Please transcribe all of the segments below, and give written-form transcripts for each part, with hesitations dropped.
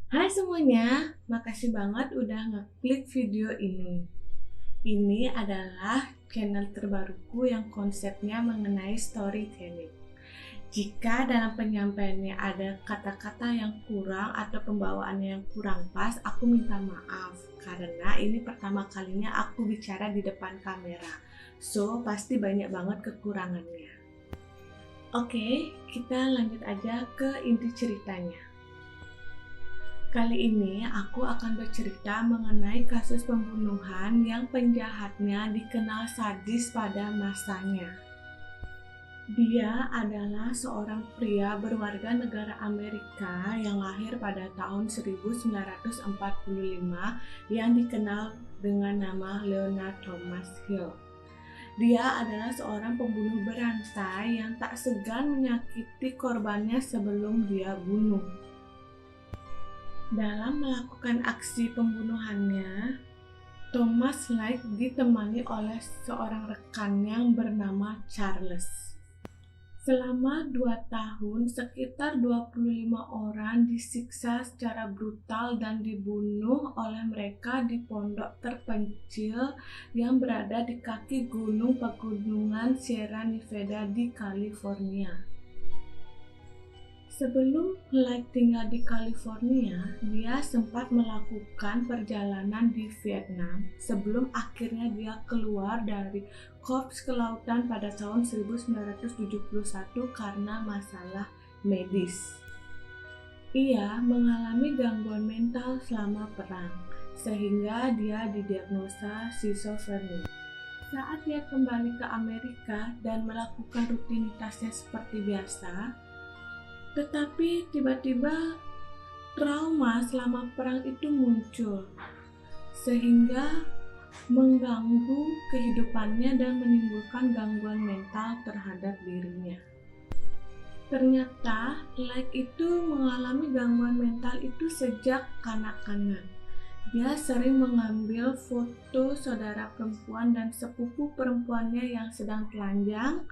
Hai semuanya, makasih banget udah ngeklik video ini. Ini adalah channel terbaruku yang konsepnya mengenai storytelling. Jika dalam penyampaiannya ada kata-kata yang kurang atau pembawaannya yang kurang pas, aku minta maaf karena ini pertama kalinya aku bicara di depan kamera. So, pasti banyak banget kekurangannya. Oke, kita lanjut aja ke inti ceritanya. Kali ini aku akan bercerita mengenai kasus pembunuhan yang penjahatnya dikenal sadis pada masanya. Dia adalah seorang pria berwarga negara Amerika yang lahir pada tahun 1945 yang dikenal dengan nama Leonard Thomas Hill. Dia adalah seorang pembunuh berantai yang tak segan menyakiti korbannya sebelum dia bunuh. Dalam melakukan aksi pembunuhannya, Thomas Light ditemani oleh seorang rekan yang bernama Charles. Selama 2 tahun, sekitar 25 orang disiksa secara brutal dan dibunuh oleh mereka di pondok terpencil yang berada di kaki gunung pegunungan Sierra Nevada di California. Sebelum Light tinggal di California, dia sempat melakukan perjalanan di Vietnam sebelum akhirnya dia keluar dari Korps Kelautan pada tahun 1971 karena masalah medis. Ia mengalami gangguan mental selama perang, sehingga dia didiagnosa schizofrenia. Saat dia kembali ke Amerika dan melakukan rutinitasnya seperti biasa, tetapi tiba-tiba trauma selama perang itu muncul, sehingga mengganggu kehidupannya dan menimbulkan gangguan mental terhadap dirinya. Ternyata Light itu mengalami gangguan mental itu sejak kanak-kanak. Dia sering mengambil foto saudara perempuan dan sepupu perempuannya yang sedang telanjang,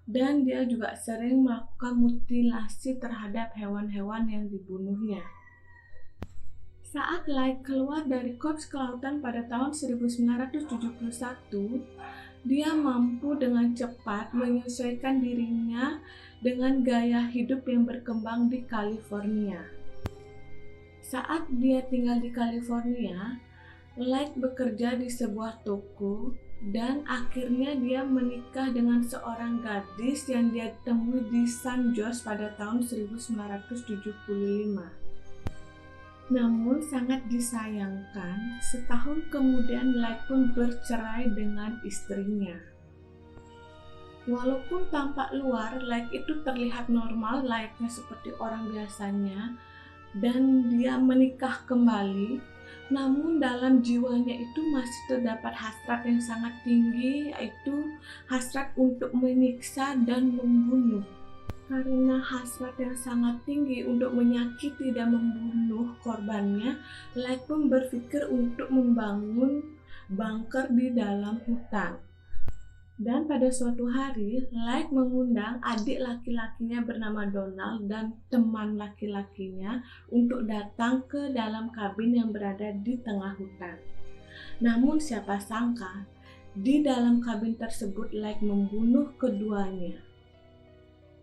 dan dia juga sering melakukan mutilasi terhadap hewan-hewan yang dibunuhnya. Saat Light keluar dari Korps Kelautan pada tahun 1971, dia mampu dengan cepat menyesuaikan dirinya dengan gaya hidup yang berkembang di California. Saat dia tinggal di California, Light bekerja di sebuah toko dan akhirnya dia menikah dengan seorang gadis yang dia temui di San Jose pada tahun 1975. Namun sangat disayangkan, setahun kemudian Light pun bercerai dengan istrinya. Walaupun tampak luar, Light itu terlihat normal, layaknya seperti orang biasanya, dan dia menikah kembali. Namun dalam jiwanya itu masih terdapat hasrat yang sangat tinggi, yaitu hasrat untuk menyiksa dan membunuh. Karena hasrat yang sangat tinggi untuk menyakiti dan membunuh korbannya, Light pun berpikir untuk membangun bunker di dalam hutan. Dan pada suatu hari, Light mengundang adik laki-lakinya bernama Donald dan teman laki-lakinya untuk datang ke dalam kabin yang berada di tengah hutan. Namun siapa sangka, di dalam kabin tersebut Light membunuh keduanya,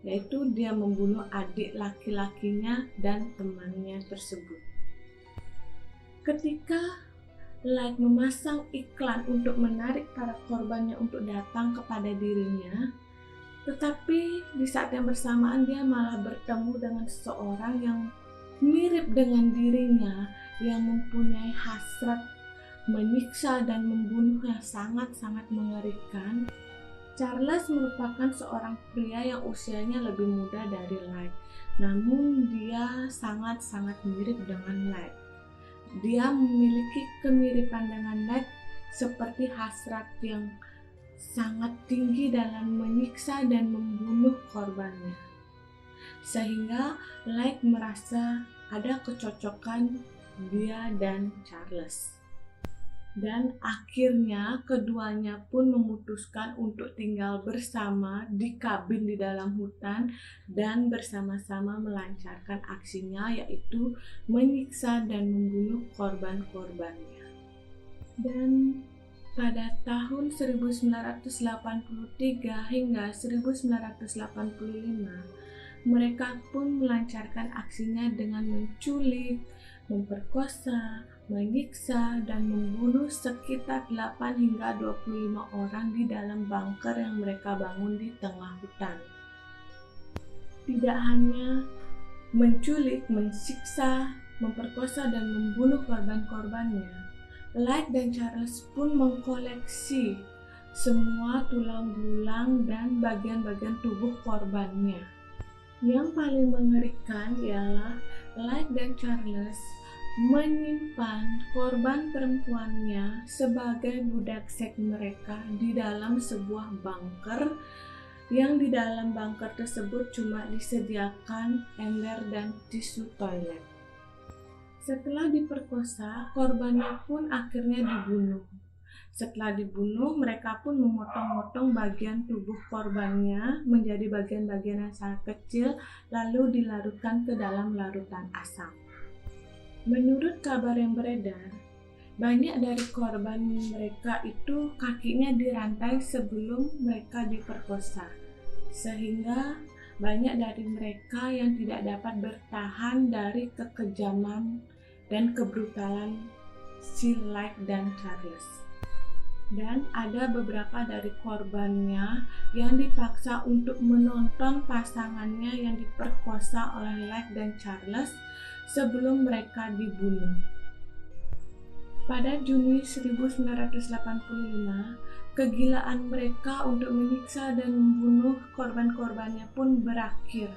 yaitu dia membunuh adik laki-lakinya dan temannya tersebut. Ketika Light memasang iklan untuk menarik para korbannya untuk datang kepada dirinya, tetapi di saat yang bersamaan dia malah bertemu dengan seseorang yang mirip dengan dirinya, yang mempunyai hasrat menyiksa dan membunuh yang sangat-sangat mengerikan. Charles merupakan seorang pria yang usianya lebih muda dari Light, namun dia sangat-sangat mirip dengan Light. Dia memiliki kemiripan dengan Light, seperti hasrat yang sangat tinggi dalam menyiksa dan membunuh korbannya, sehingga Light merasa ada kecocokan dia dan Charles. Dan akhirnya keduanya pun memutuskan untuk tinggal bersama di kabin di dalam hutan dan bersama-sama melancarkan aksinya, yaitu menyiksa dan membunuh korban-korbannya. Dan pada tahun 1983 hingga 1985, mereka pun melancarkan aksinya dengan menculik, memperkosa, menyiksa, dan membunuh sekitar 8 hingga 25 orang di dalam bunker yang mereka bangun di tengah hutan. Tidak hanya menculik, mensiksa, memperkosa, dan membunuh korban-korbannya, Light dan Charles pun mengkoleksi semua tulang belulang dan bagian-bagian tubuh korbannya. Yang paling mengerikan ialah Light dan Charles menyimpan korban perempuannya sebagai budak seks mereka di dalam sebuah bunker, yang di dalam bunker tersebut cuma disediakan ember dan tisu toilet. Setelah diperkosa, korbannya pun akhirnya dibunuh. Setelah dibunuh, mereka pun memotong-motong bagian tubuh korbannya menjadi bagian-bagian yang sangat kecil, lalu dilarutkan ke dalam larutan asam. Menurut kabar yang beredar, banyak dari korban mereka itu kakinya dirantai sebelum mereka diperkosa, sehingga banyak dari mereka yang tidak dapat bertahan dari kekejaman dan kebrutalan si Light dan Charles. Dan ada beberapa dari korbannya yang dipaksa untuk menonton pasangannya yang diperkosa oleh Light dan Charles sebelum mereka dibunuh. Pada Juni 1985, kegilaan mereka untuk menyiksa dan membunuh korban-korbannya pun berakhir.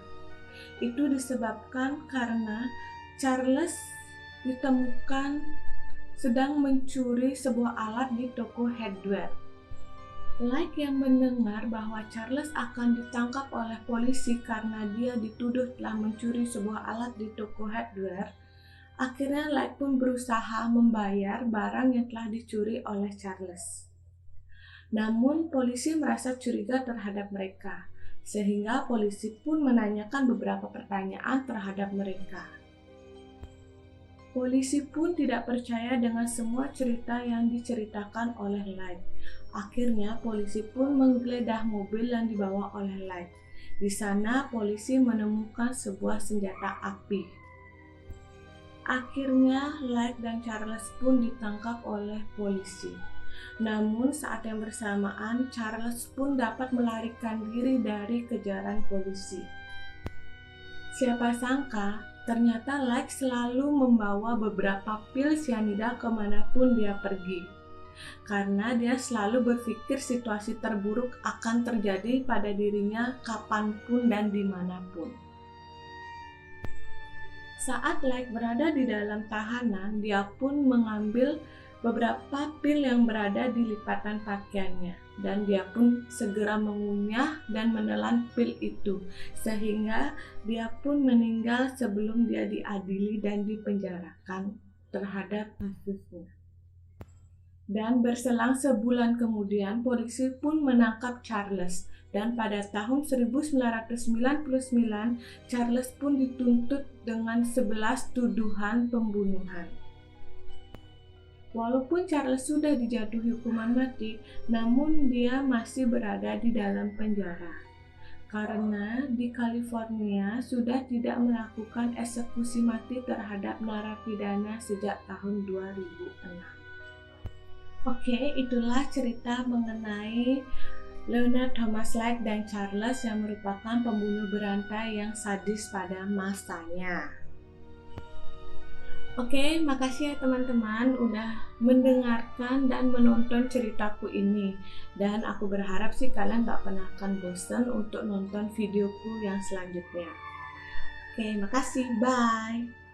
Itu disebabkan karena Charles ditemukan sedang mencuri sebuah alat di toko hardware. Light yang mendengar bahwa Charles akan ditangkap oleh polisi karena dia dituduh telah mencuri sebuah alat di toko hardware, akhirnya Light pun berusaha membayar barang yang telah dicuri oleh Charles. Namun polisi merasa curiga terhadap mereka, sehingga polisi pun menanyakan beberapa pertanyaan terhadap mereka. Polisi pun tidak percaya dengan semua cerita yang diceritakan oleh Light. Akhirnya polisi pun menggeledah mobil yang dibawa oleh Light. Di sana polisi menemukan sebuah senjata api. Akhirnya Light dan Charles pun ditangkap oleh polisi. Namun saat yang bersamaan Charles pun dapat melarikan diri dari kejaran polisi. Siapa sangka ternyata Light selalu membawa beberapa pil cyanida kemanapun dia pergi, karena dia selalu berpikir situasi terburuk akan terjadi pada dirinya kapanpun dan dimanapun. Saat Light berada di dalam tahanan, dia pun mengambil beberapa pil yang berada di lipatan pakaiannya, dan dia pun segera mengunyah dan menelan pil itu, sehingga dia pun meninggal sebelum dia diadili dan dipenjarakan terhadap kasusnya. Dan berselang sebulan kemudian, polisi pun menangkap Charles, dan pada tahun 1999 Charles pun dituntut dengan 11 tuduhan pembunuhan. Walaupun Charles sudah dijatuhi hukuman mati, namun dia masih berada di dalam penjara. Karena di California sudah tidak melakukan eksekusi mati terhadap narapidana sejak tahun 2006. Oke, itulah cerita mengenai Leonard Thomas Light dan Charles yang merupakan pembunuh berantai yang sadis pada masanya. Oke, makasih ya teman-teman udah mendengarkan dan menonton ceritaku ini. Dan aku berharap sih kalian gak pernah akan bosan untuk nonton videoku yang selanjutnya. Oke, makasih, bye!